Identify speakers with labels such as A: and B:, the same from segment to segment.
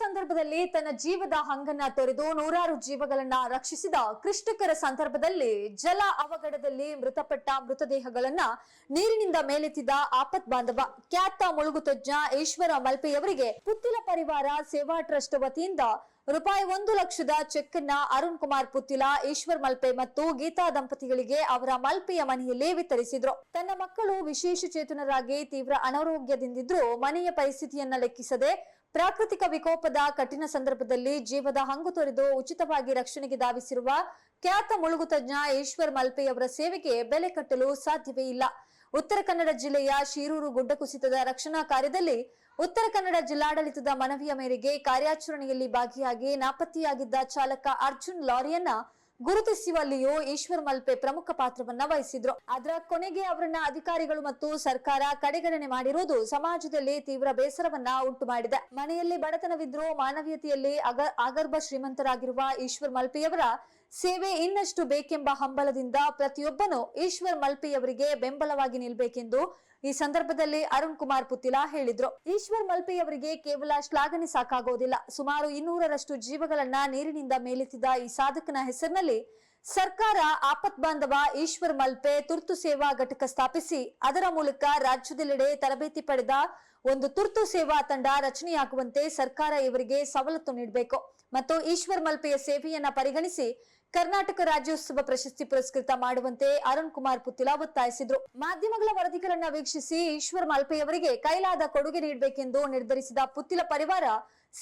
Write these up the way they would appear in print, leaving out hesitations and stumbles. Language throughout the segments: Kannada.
A: ಸಂದರ್ಭದಲ್ಲಿ ತನ್ನ ಜೀವದ ಹಂಗನ್ನ ತೊರೆದು ನೂರಾರು ಜೀವಗಳನ್ನ ರಕ್ಷಿಸಿದ ಕ್ಲಿಷ್ಟಕರ ಸಂದರ್ಭದಲ್ಲಿ ಜಲ ಅವಘಡದಲ್ಲಿ ಮೃತಪಟ್ಟ ಮೃತದೇಹಗಳನ್ನ ನೀರಿನಿಂದ ಮೇಲೆತ್ತಿದ ಆಪತ್ ಬಾಂಧವ ಖ್ಯಾತ ಮುಳುಗು ತಜ್ಞ ಈಶ್ವರ ಮಲ್ಪೆಯವರಿಗೆ ಪುತ್ತಿಲ ಪರಿವಾರ ಸೇವಾ ಟ್ರಸ್ಟ್ ವತಿಯಿಂದ ರೂಪಾಯಿ 1 ಲಕ್ಷದ ಚೆಕ್ ಅನ್ನ ಅರುಣ್ ಕುಮಾರ್ ಪುತ್ತಿಲ, ಈಶ್ವರ್ ಮಲ್ಪೆ ಮತ್ತು ಗೀತಾ ದಂಪತಿಗಳಿಗೆ ಅವರ ಮಲ್ಪೆಯ ಮನೆಯಲ್ಲಿ ವಿತರಿಸಿದ್ರು. ತನ್ನ ಮಕ್ಕಳು ವಿಶೇಷ ಚೇತನರಾಗಿ ತೀವ್ರ ಅನಾರೋಗ್ಯದಿಂದಿದ್ರು ಮನೆಯ ಪರಿಸ್ಥಿತಿಯನ್ನ ಲೆಕ್ಕಿಸದೆ ಪ್ರಾಕೃತಿಕ ವಿಕೋಪದ ಕಠಿಣ ಸಂದರ್ಭದಲ್ಲಿ ಜೀವದ ಹಂಗು ತೊರೆದು ಉಚಿತವಾಗಿ ರಕ್ಷಣೆಗೆ ಧಾವಿಸಿರುವ ಖ್ಯಾತ ಮುಳುಗು ತಜ್ಞ ಈಶ್ವರ್ ಮಲ್ಪೆಯವರ ಸೇವೆಗೆ ಬೆಲೆ ಕಟ್ಟಲು ಸಾಧ್ಯವೇ ಇಲ್ಲ. ಉತ್ತರ ಕನ್ನಡ ಜಿಲ್ಲೆಯ ಶಿರೂರು ಗುಡ್ಡ ಕುಸಿತದ ರಕ್ಷಣಾ ಕಾರ್ಯದಲ್ಲಿ ಉತ್ತರ ಕನ್ನಡ ಜಿಲ್ಲಾಡಳಿತದ ಮನವಿಯ ಮೇರೆಗೆ ಕಾರ್ಯಾಚರಣೆಯಲ್ಲಿ ಭಾಗಿಯಾಗಿ ನಾಪತ್ತೆಯಾಗಿದ್ದ ಚಾಲಕ ಅರ್ಜುನ್ ಲಾರಿಯನ್ನ ಗುರುತಿಸುವಲ್ಲಿಯೂ ಈಶ್ವರ್ ಮಲ್ಪೆ ಪ್ರಮುಖ ಪಾತ್ರವನ್ನ ವಹಿಸಿದ್ರು. ಅದರ ಕೊನೆಗೆ ಅವರನ್ನ ಅಧಿಕಾರಿಗಳು ಮತ್ತು ಸರ್ಕಾರ ಕಡೆಗಣನೆ ಮಾಡಿರುವುದು ಸಮಾಜದಲ್ಲಿ ತೀವ್ರ ಬೇಸರವನ್ನ ಉಂಟು ಮಾಡಿದೆ. ಮನೆಯಲ್ಲಿ ಬಡತನವಿದ್ರೂ ಮಾನವೀಯತೆಯಲ್ಲಿ ಆಗರ್ಭ ಶ್ರೀಮಂತರಾಗಿರುವ ಈಶ್ವರ್ ಮಲ್ಪೆಯವರ ಸೇವೆ ಇನ್ನಷ್ಟು ಬೇಕೆಂಬ ಹಂಬಲದಿಂದ ಪ್ರತಿಯೊಬ್ಬನು ಈಶ್ವರ್ ಮಲ್ಪೆಯವರಿಗೆ ಬೆಂಬಲವಾಗಿ ನಿಲ್ಬೇಕೆಂದು ಈ ಸಂದರ್ಭದಲ್ಲಿ ಅರುಣ್ ಕುಮಾರ್ ಪುತ್ತಿಲ ಹೇಳಿದ್ರು. ಈಶ್ವರ್ ಮಲ್ಪೆಯವರಿಗೆ ಕೇವಲ ಶ್ಲಾಘನೆ ಸಾಕಾಗೋದಿಲ್ಲ. ಸುಮಾರು 200ರಷ್ಟು ಜೀವಗಳನ್ನ ನೀರಿನಿಂದ ಮೇಲೆತ್ತಿದ ಈ ಸಾಧಕನ ಹೆಸರಿನಲ್ಲಿ ಸರ್ಕಾರ ಆಪತ್ ಬಾಂಧವ ಈಶ್ವರ್ ಮಲ್ಪೆ ತುರ್ತು ಸೇವಾ ಘಟಕ ಸ್ಥಾಪಿಸಿ ಅದರ ಮೂಲಕ ರಾಜ್ಯದೆಲ್ಲೆಡೆ ತರಬೇತಿ ಪಡೆದ ಒಂದು ತುರ್ತು ಸೇವಾ ತಂಡ ರಚನೆಯಾಗುವಂತೆ ಸರ್ಕಾರ ಇವರಿಗೆ ಸವಲತ್ತು ನೀಡಬೇಕು ಮತ್ತು ಈಶ್ವರ್ ಮಲ್ಪೆಯ ಸೇವೆಯನ್ನ ಪರಿಗಣಿಸಿ ಕರ್ನಾಟಕ ರಾಜ್ಯೋತ್ಸವ ಪ್ರಶಸ್ತಿ ಪುರಸ್ಕೃತ ಮಾಡುವಂತೆ ಅರುಣ್ ಕುಮಾರ್ ಪುತ್ತಿಲ ಒತ್ತಾಯಿಸಿದ್ರು. ಮಾಧ್ಯಮಗಳ ವರದಿಗಳನ್ನ ವೀಕ್ಷಿಸಿ ಈಶ್ವರ್ ಮಲ್ಪೆಯವರಿಗೆ ಕೈಲಾದ ಕೊಡುಗೆ ನೀಡಬೇಕೆಂದು ನಿರ್ಧರಿಸಿದ ಪುತ್ತಿಲ ಪರಿವಾರ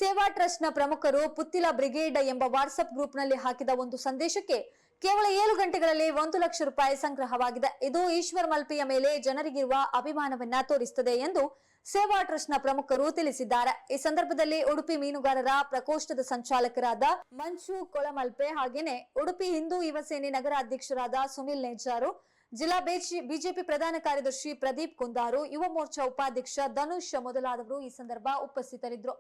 A: ಸೇವಾ ಟ್ರಸ್ಟ್ ನ ಪ್ರಮುಖರು ಪುತ್ತಿಲ ಬ್ರಿಗೇಡ್ ಎಂಬ ವಾಟ್ಸ್ಆಪ್ ಗ್ರೂಪ್ ನಲ್ಲಿ ಹಾಕಿದ ಒಂದು ಸಂದೇಶಕ್ಕೆ ಕೇವಲ 7 ಗಂಟೆಗಳಲ್ಲಿ 1 ಲಕ್ಷ ರೂಪಾಯಿ ಸಂಗ್ರಹವಾಗಿದೆ. ಇದು ಈಶ್ವರ್ ಮಲ್ಪೆಯ ಮೇಲೆ ಜನರಿಗಿರುವ ಅಭಿಮಾನವನ್ನ ತೋರಿಸುತ್ತದೆ ಎಂದು ಸೇವಾ ಟ್ರಸ್ಟ್ ನ ಪ್ರಮುಖರು ತಿಳಿಸಿದ್ದಾರೆ. ಈ ಸಂದರ್ಭದಲ್ಲಿ ಉಡುಪಿ ಮೀನುಗಾರರ ಪ್ರಕೋಷ್ಠದ ಸಂಚಾಲಕರಾದ ಮಂಚು ಕೊಳಮಲ್ಪೆ ಹಾಗೇನೆ ಉಡುಪಿ ಹಿಂದೂ ಯುವ ಸೇನೆ ನಗರ ಅಧ್ಯಕ್ಷರಾದ ಸುನಿಲ್ ನೇಜಾರು, ಜಿಲ್ಲಾ ಬಿಜೆಪಿ ಪ್ರಧಾನ ಕಾರ್ಯದರ್ಶಿ ಪ್ರದೀಪ್ ಕುಂದಾರು, ಯುವ ಮೋರ್ಚಾ ಉಪಾಧ್ಯಕ್ಷ ಧನುಷ್ ಮೊದಲಾದವರು ಈ ಸಂದರ್ಭ ಉಪಸ್ಥಿತರಿದ್ದರು.